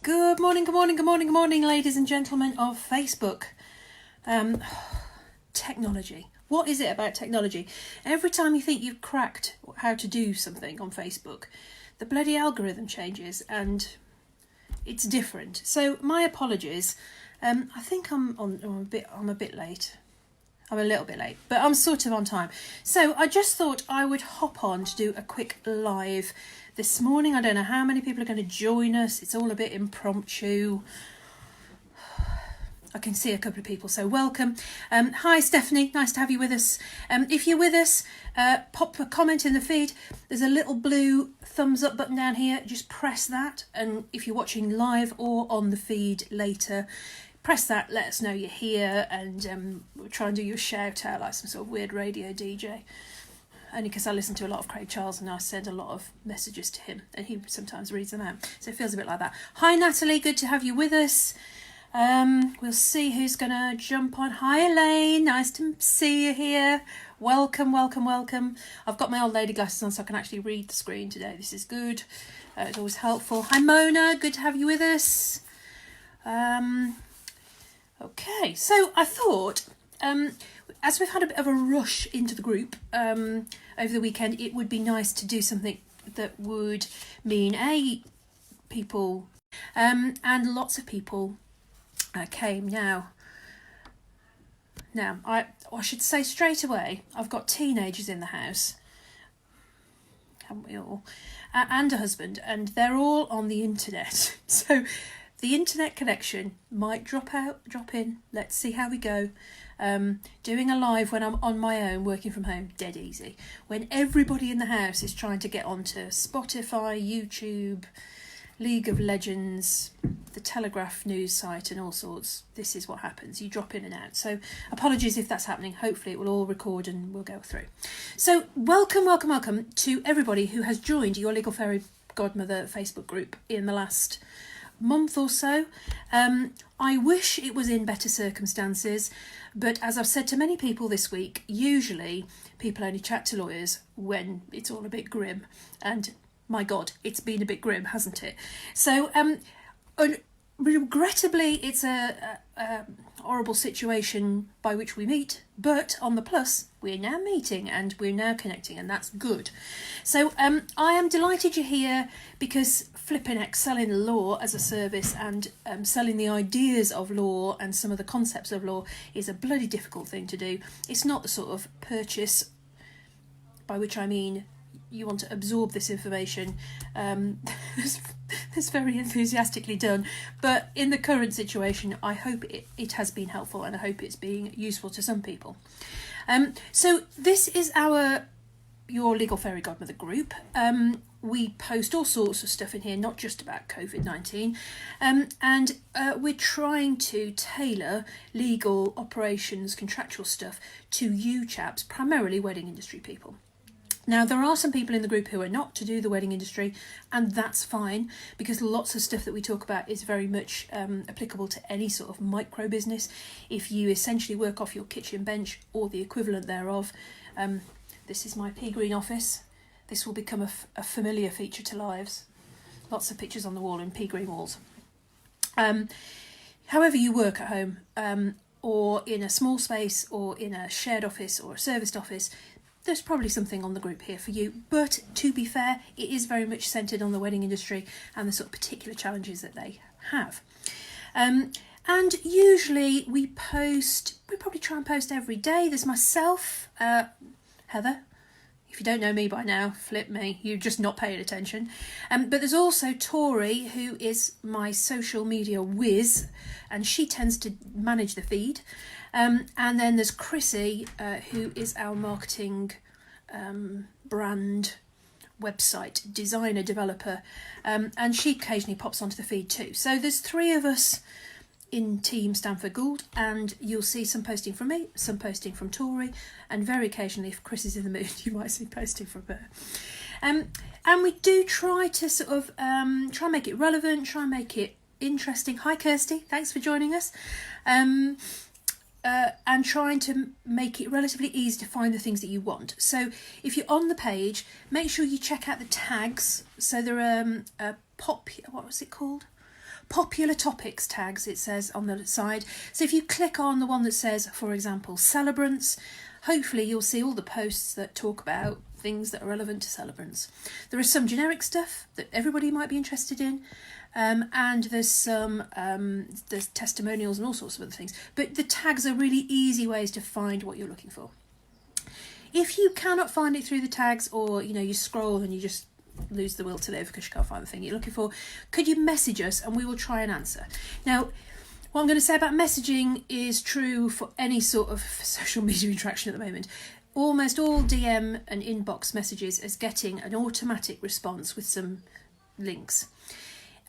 Good morning, good morning, good morning, good morning, ladies and gentlemen of Facebook. Technology. What is it about technology? Every time you think you've cracked how to do something on Facebook, the bloody algorithm changes and it's different. So my apologies. I think I'm a bit late. I'm a little bit late, but I'm sort of on time. So I just thought I would hop on to do a quick live this morning. I don't know how many people are going to join us. It's all a bit impromptu. I can see a couple of people, so welcome. Hi Stephanie, nice to have you with us. If you're with us, pop a comment in the feed. There's a little blue thumbs up button down here. Just press that, and if you're watching live or on the feed later, press that, let us know you're here, and we'll try and do you a shout out like some sort of weird radio DJ. Only because I listen to a lot of Craig Charles and I send a lot of messages to him and he sometimes reads them out. So it feels a bit like that. Hi Natalie, good to have you with us. We'll see who's going to jump on. Hi Elaine, nice to see you here. Welcome, welcome, welcome. I've got my old lady glasses on so I can actually read the screen today. This is good. It's always helpful. Hi Mona, good to have you with us. Okay, so I thought, as we've had a bit of a rush into the group over the weekend, it would be nice to do something that would mean people and lots of people came. Now I should say straight away, I've got teenagers in the house, haven't we all, and a husband, and they're all on the internet. So the internet connection might drop in. Let's see how we go. Doing a live when I'm on my own, working from home, dead easy. When everybody in the house is trying to get onto Spotify, YouTube, League of Legends, the Telegraph news site and all sorts, this is what happens. You drop in and out. So apologies if that's happening. Hopefully it will all record and we'll go through. So welcome to everybody who has joined your Legal Fairy Godmother Facebook group in the last month or so. I wish it was in better circumstances, but as I've said to many people this week, usually people only chat to lawyers when it's all a bit grim, and my God, it's been a bit grim, hasn't it? So regrettably, it's a horrible situation by which we meet, but on the plus, we're now meeting and we're now connecting, and that's good. So I am delighted you're here, because flipping heck, selling law as a service and selling the ideas of law and some of the concepts of law is a bloody difficult thing to do. It's not the sort of purchase, by which I mean you want to absorb this information. That's very enthusiastically done, but in the current situation I hope it has been helpful, and I hope it's being useful to some people. So this is your Legal Fairy Godmother group. We post all sorts of stuff in here, not just about COVID-19, and we're trying to tailor legal operations, contractual stuff to you chaps, primarily wedding industry people. Now, there are some people in the group who are not to do the wedding industry, and that's fine, because lots of stuff that we talk about is very much applicable to any sort of micro business. If you essentially work off your kitchen bench or the equivalent thereof, this is my pea green office. This will become a familiar feature to lives. Lots of pictures on the wall in pea green walls. However you work at home, or in a small space, or in a shared office or a serviced office, there's probably something on the group here for you. But to be fair, it is very much centred on the wedding industry and the sort of particular challenges that they have. And usually we probably try and post every day. There's myself, Heather. If you don't know me by now, flip me, you're just not paying attention. But there's also Tori, who is my social media whiz, and she tends to manage the feed. And then there's Chrissy, who is our marketing brand website designer, developer, and she occasionally pops onto the feed too. So there's three of us in Team Stanford Gould, and you'll see some posting from me, some posting from Tori, and very occasionally, if Chris is in the mood, you might see posting from her. And we do try to sort of try and make it relevant, try and make it interesting. Hi Kirsty, thanks for joining us. And trying to make it relatively easy to find the things that you want. So if you're on the page, make sure you check out the tags. So there are what was it called? popular topics tags, it says on the side. So if you click on the one that says, for example, celebrants, hopefully you'll see all the posts that talk about things that are relevant to celebrants. There is some generic stuff that everybody might be interested in, and there's some there's testimonials and all sorts of other things. But the tags are really easy ways to find what you're looking for. If you cannot find it through the tags, or you scroll and you just lose the will to live because you can't find the thing you're looking for, could you message us and we will try and answer. Now, what I'm going to say about messaging is true for any sort of social media interaction at the moment. Almost all DM and inbox messages is getting an automatic response with some links.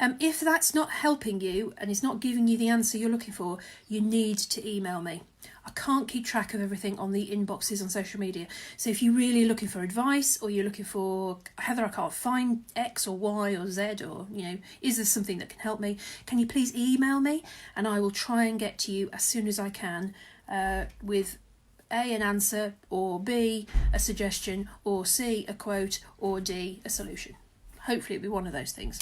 If that's not helping you and it's not giving you the answer you're looking for, you need to email me. I can't keep track of everything on the inboxes on social media. So if you're really looking for advice, or you're looking for, Heather, I can't find X or Y or Z, or, is there something that can help me? Can you please email me? And I will try and get to you as soon as I can with A, an answer, or B, a suggestion, or C, a quote, or D, a solution. Hopefully it'll be one of those things.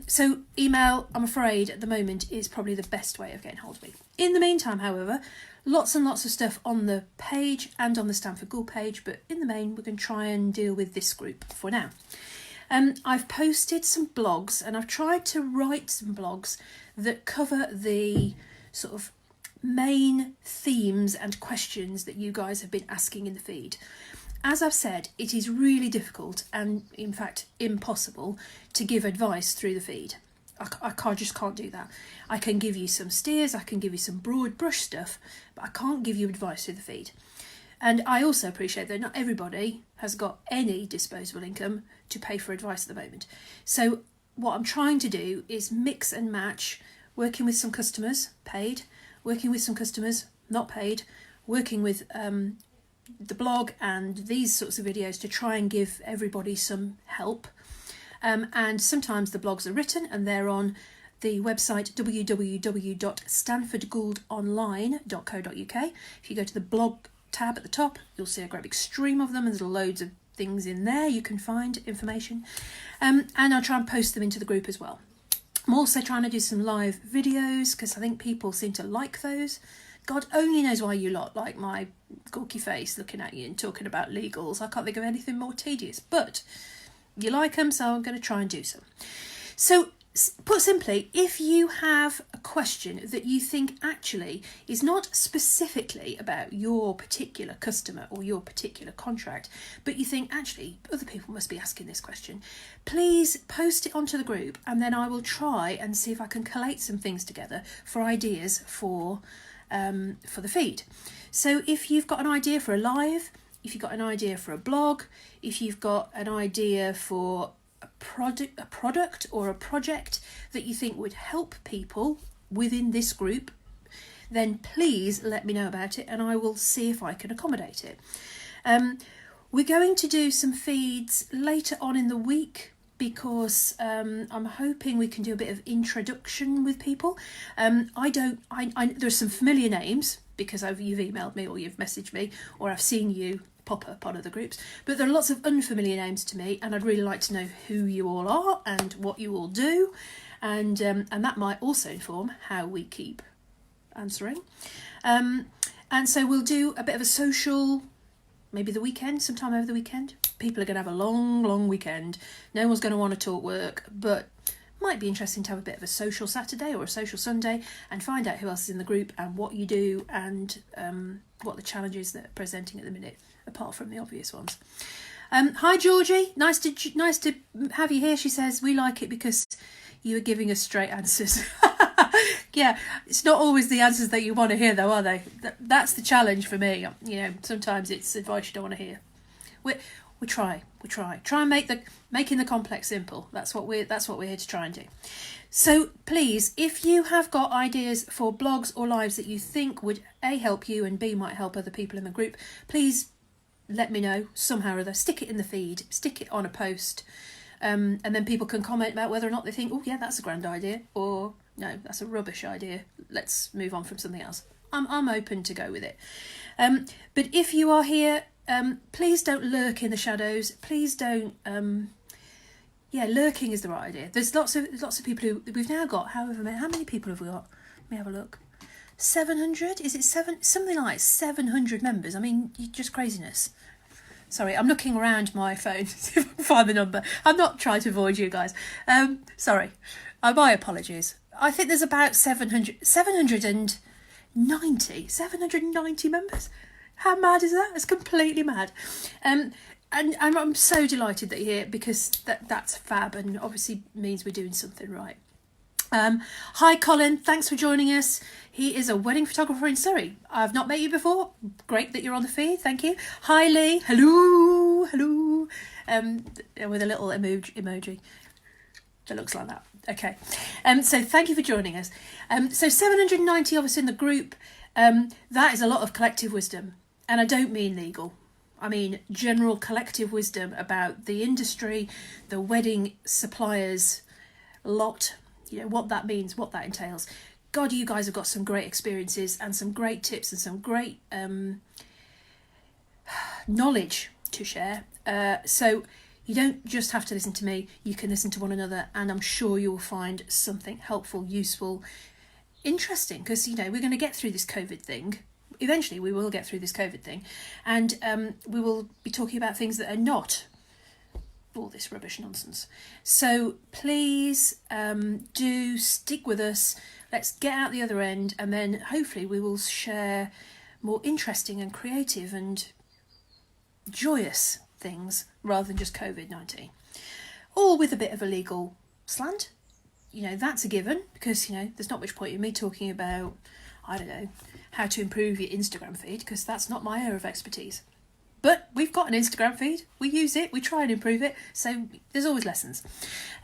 So email, I'm afraid, at the moment is probably the best way of getting hold of me. In the meantime, however, lots and lots of stuff on the page and on the Stanford Ghoul page, but in the main, we're going to try and deal with this group for now. I've posted some blogs, and I've tried to write some blogs that cover the sort of main themes and questions that you guys have been asking in the feed. As I've said, it is really difficult and, in fact, impossible to give advice through the feed. I just can't do that. I can give you some steers, I can give you some broad brush stuff, but I can't give you advice through the feed. And I also appreciate that not everybody has got any disposable income to pay for advice at the moment. So what I'm trying to do is mix and match, working with some customers, paid, working with some customers, not paid, working with the blog and these sorts of videos to try and give everybody some help. And sometimes the blogs are written and they're on the website www.stanfordgouldonline.co.uk. If you go to the blog tab at the top, you'll see a great big stream of them, and there's loads of things in there you can find information. And I'll try and post them into the group as well. I'm also trying to do some live videos because I think people seem to like those. God only knows why you lot like my gawky face looking at you and talking about legals. I can't think of anything more tedious, but you like them, so I'm going to try and do some. So, put simply, if you have a question that you think actually is not specifically about your particular customer or your particular contract, but you think actually other people must be asking this question, please post it onto the group, and then I will try and see if I can collate some things together for ideas for the feed. So if you've got an idea for a live, if you've got an idea for a blog, if you've got an idea for a product or a project that you think would help people within this group, then please let me know about it and I will see if I can accommodate it. We're going to do some feeds later on in the week because I'm hoping we can do a bit of introduction with people. There's some familiar names because you've emailed me or you've messaged me or I've seen you pop up on other groups, but there are lots of unfamiliar names to me, and I'd really like to know who you all are and what you all do, and that might also inform how we keep answering. And so we'll do a bit of a social, maybe the weekend, sometime over the weekend. People are going to have a long weekend. No one's going to want to talk work, but might be interesting to have a bit of a social Saturday or a social Sunday and find out who else is in the group and what you do and what the challenges that are presenting at the minute, apart from the obvious ones. Hi Georgie, nice to have you here. She says we like it because you are giving us straight answers. Yeah, it's not always the answers that you want to hear though, are they? That's the challenge for me. Sometimes it's advice you don't want to hear. We try and making the complex simple. That's what we're here to try and do. So please, if you have got ideas for blogs or lives that you think would A, help you, and B, might help other people in the group, please let me know somehow or other. Stick it in the feed, stick it on a post, and then people can comment about whether or not they think, oh yeah, that's a grand idea, or no, that's a rubbish idea, let's move on from something else. I'm open to go with it. But if you are here, please don't lurk in the shadows. Please don't Yeah, lurking is the right idea. There's lots of people who we've now got. How many people have we got? Let me have a look. 700? Is it something like 700 members? I mean, just craziness. Sorry, I'm looking around my phone to see if I can find the number. I'm not trying to avoid you guys. Sorry. My apologies. I think there's about 790 members. How mad is that? It's completely mad. And I'm so delighted that you're here, because that's fab, and obviously means we're doing something right. Hi Colin, thanks for joining us. He is a wedding photographer in Surrey. I've not met you before. Great that you're on the feed, thank you. Hi Lee, hello. With a little emoji that looks like that. Okay, so thank you for joining us. So 790 of us in the group. That is a lot of collective wisdom, and I don't mean legal. I mean general collective wisdom about the industry, the wedding suppliers lot, what that means, what that entails. God, you guys have got some great experiences and some great tips and some great knowledge to share. So you don't just have to listen to me, you can listen to one another, and I'm sure you'll find something helpful, useful, interesting, because we're going to get through this COVID thing. Eventually we will get through this COVID thing, and we will be talking about things that are not all this rubbish nonsense. So please do stick with us. Let's get out the other end, and then hopefully we will share more interesting and creative and joyous things rather than just COVID-19. All with a bit of a legal slant. That's a given, because there's not much point in me talking about, I don't know, how to improve your Instagram feed, because that's not my area of expertise. But we've got an Instagram feed, we use it, we try and improve it, so there's always lessons.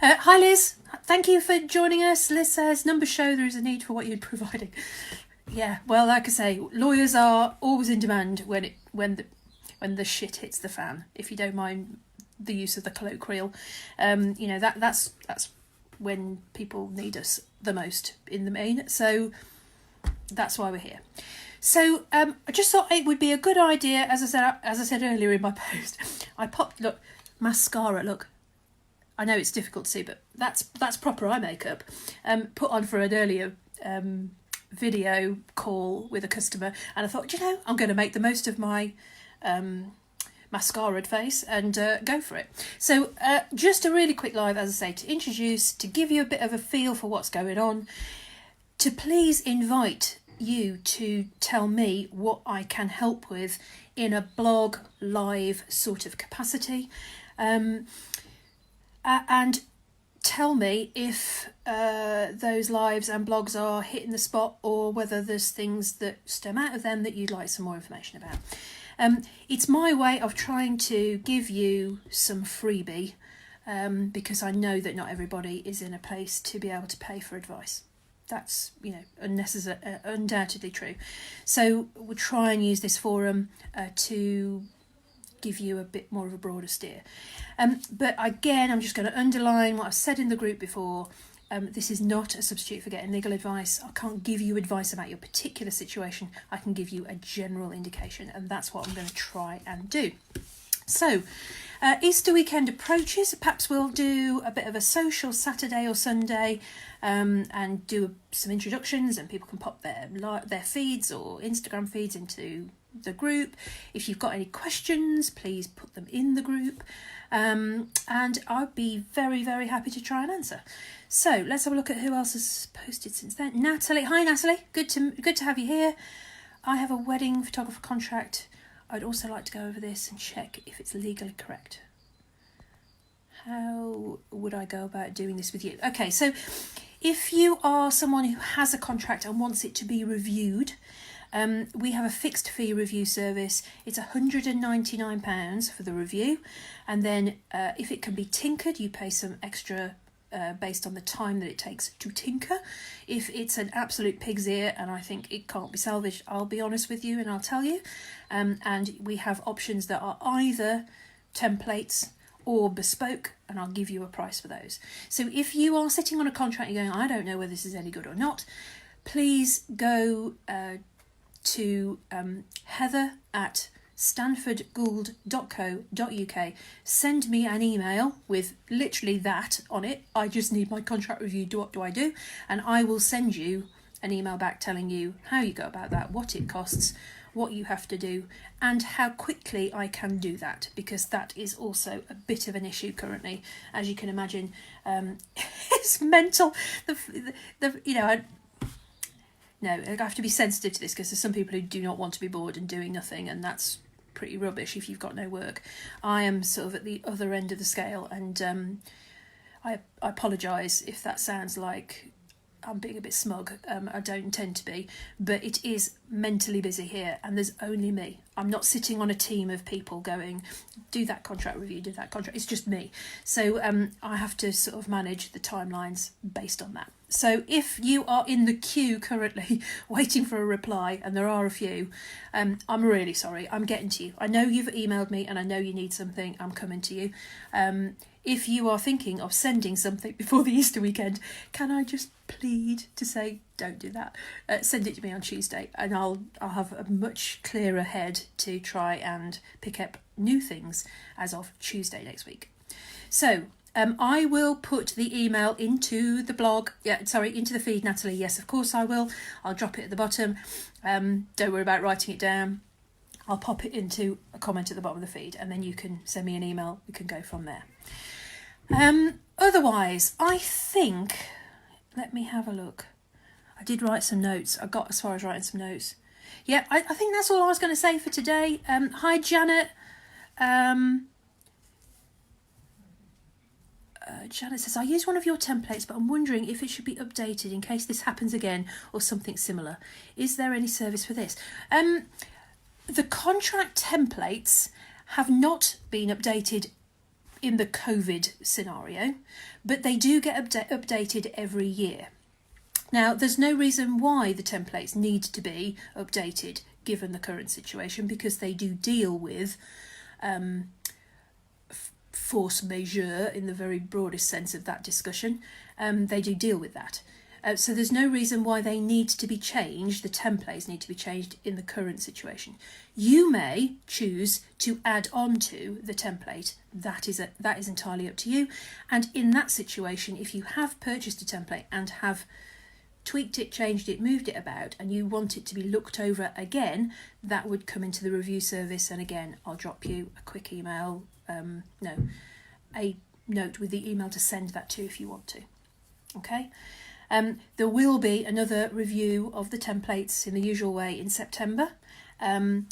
Hi Liz, thank you for joining us. Liz says, numbers show there is a need for what you're providing. Yeah, well, like I say, lawyers are always in demand when the shit hits the fan, if you don't mind the use of the colloquial. That's when people need us the most in the main, so that's why we're here. So I just thought it would be a good idea, as I said earlier in my post, I popped, look, mascara, look. I know it's difficult to see, but that's proper eye makeup. Put on for an earlier video call with a customer, and I thought, I'm going to make the most of my mascaraed face and go for it. So just a really quick live, as I say, to introduce, to give you a bit of a feel for what's going on, to please invite you to tell me what I can help with in a blog live sort of capacity, and tell me if those lives and blogs are hitting the spot, or whether there's things that stem out of them that you'd like some more information about. It's my way of trying to give you some freebie, because I know that not everybody is in a place to be able to pay for advice. That's, undoubtedly true. So we'll try and use this forum to give you a bit more of a broader steer. But again, I'm just going to underline what I've said in the group before. This is not a substitute for getting legal advice. I can't give you advice about your particular situation. I can give you a general indication, and that's what I'm going to try and do. So, Easter weekend approaches. Perhaps we'll do a bit of a social Saturday or Sunday, and do some introductions, and people can pop their feeds or Instagram feeds into the group. If you've got any questions, please put them in the group, and I'd be very, very happy to try and answer. So let's have a look at who else has posted since then. Natalie, hi Natalie, good to have you here. I have a wedding photographer contract. I'd also like to go over this and check if it's legally correct. How would I go about doing this with you? Okay, so if you are someone who has a contract and wants it to be reviewed, we have a fixed fee review service. It's £199 for the review, and then if it can be tinkered, you pay some extra based on the time that it takes to tinker. If it's an absolute pig's ear and I think it can't be salvaged, I'll be honest with you and I'll tell you. And we have options that are either templates or bespoke, and I'll give you a price for those. So if you are sitting on a contract and you're going, I don't know whether this is any good or not, please go to Heather at stanfordgould.co.uk. Send me an email with literally that on it. I just need my contract review. What do I do? And I will send you an email back telling you how you go about that, what it costs, what you have to do, and how quickly I can do that, because that is also a bit of an issue currently, as you can imagine. It's mental. I have to be sensitive to this, because there's some people who do not want to be bored and doing nothing, and that's pretty rubbish if you've got no work. I am sort of at the other end of the scale, and I apologise if that sounds like I'm being a bit smug. I don't intend to be, but it is mentally busy here, and there's only me. I'm not sitting on a team of people going, do that contract review, do that contract. It's just me. So I have to sort of manage the timelines based on that. So if you are in the queue currently waiting for a reply, and there are a few, I'm really sorry. I'm getting to you. I know you've emailed me and I know you need something. I'm coming to you. If you are thinking of sending something before the Easter weekend, can I just plead to say, don't do that. Send it to me on Tuesday, and I'll have a much clearer head to try and pick up new things as of Tuesday next week. So I will put the email into the blog. Into the feed, Natalie. Yes, of course I will. I'll drop it at the bottom. Don't worry about writing it down. I'll pop it into a comment at the bottom of the feed, and then you can send me an email. We can go from there. Otherwise, I think, let me have a look. I did write some notes. I got as far as writing some notes. Yeah, I think that's all I was going to say for today. Hi, Janet. Janet says, I use one of your templates, but I'm wondering if it should be updated in case this happens again or something similar. Is there any service for this? The contract templates have not been updated in the COVID scenario, but they do get updated every year. Now, there's no reason why the templates need to be updated given the current situation, because they do deal with force majeure in the very broadest sense of that discussion. They do deal with that. So there's no reason why they need to be changed. The templates need to be changed in the current situation. You may choose to add on to the template. That is entirely up to you. And in that situation, if you have purchased a template and have tweaked it, changed it, moved it about, and you want it to be looked over again, that would come into the review service. And again, I'll drop you a quick email, a note with the email to send that to if you want to. Okay. There will be another review of the templates in the usual way in September, and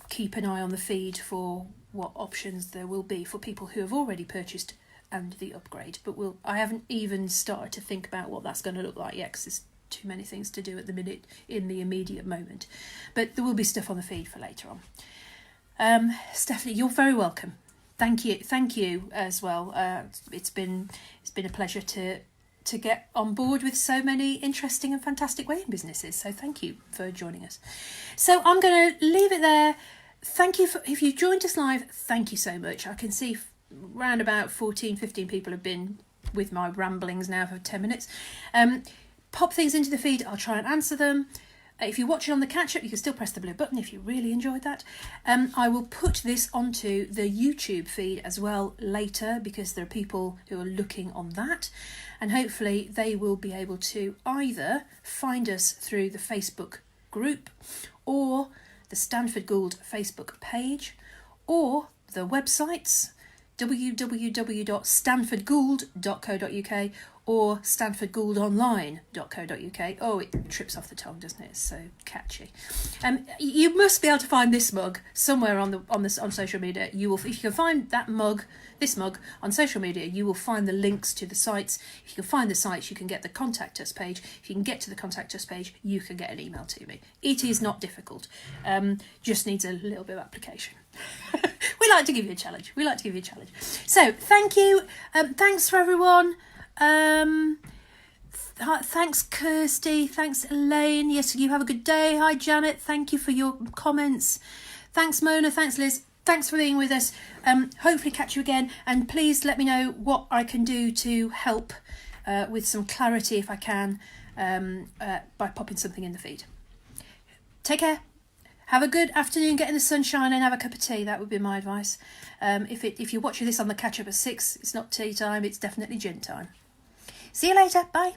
keep an eye on the feed for what options there will be for people who have already purchased and the upgrade. But I haven't even started to think about what that's going to look like yet, because there's too many things to do at the minute in the immediate moment. But there will be stuff on the feed for later on. Stephanie, you're very welcome. Thank you as well. It's been a pleasure to get on board with so many interesting and fantastic weighing businesses. So thank you for joining us. So I'm going to leave it there. Thank you if you joined us live. Thank you so much. I can see around about 15 people have been with my ramblings now for 10 minutes. Pop things into the feed. I'll try and answer them. If you're watching on the catch-up, you can still press the blue button if you really enjoyed that. I will put this onto the YouTube feed as well later, because there are people who are looking on that, and hopefully they will be able to either find us through the Facebook group or the Stanford Gould Facebook page or the websites www.stanfordgould.co.uk or stanfordgouldonline.co.uk. Oh, it trips off the tongue, doesn't it? It's so catchy. You must be able to find this mug somewhere on social media. You will, if you can find this mug on social media, you will find the links to the sites. If you can find the sites, you can get the contact us page. If you can get to the contact us page, you can get an email to me. It is not difficult. Just needs a little bit of application. We like to give you a challenge. So thank you. Thanks for everyone. Thanks Kirsty, thanks Elaine. Yes, you have a good day. Hi Janet, thank you for your comments. Thanks Mona, thanks Liz, thanks for being with us. Hopefully catch you again, and please let me know what I can do to help with some clarity if I can, by popping something in the feed. Take care Have a good afternoon, get in the sunshine and have a cup of tea. That would be my advice. If you're watching this on the catch-up at 6, it's not tea time, it's definitely gin time. See you later. Bye.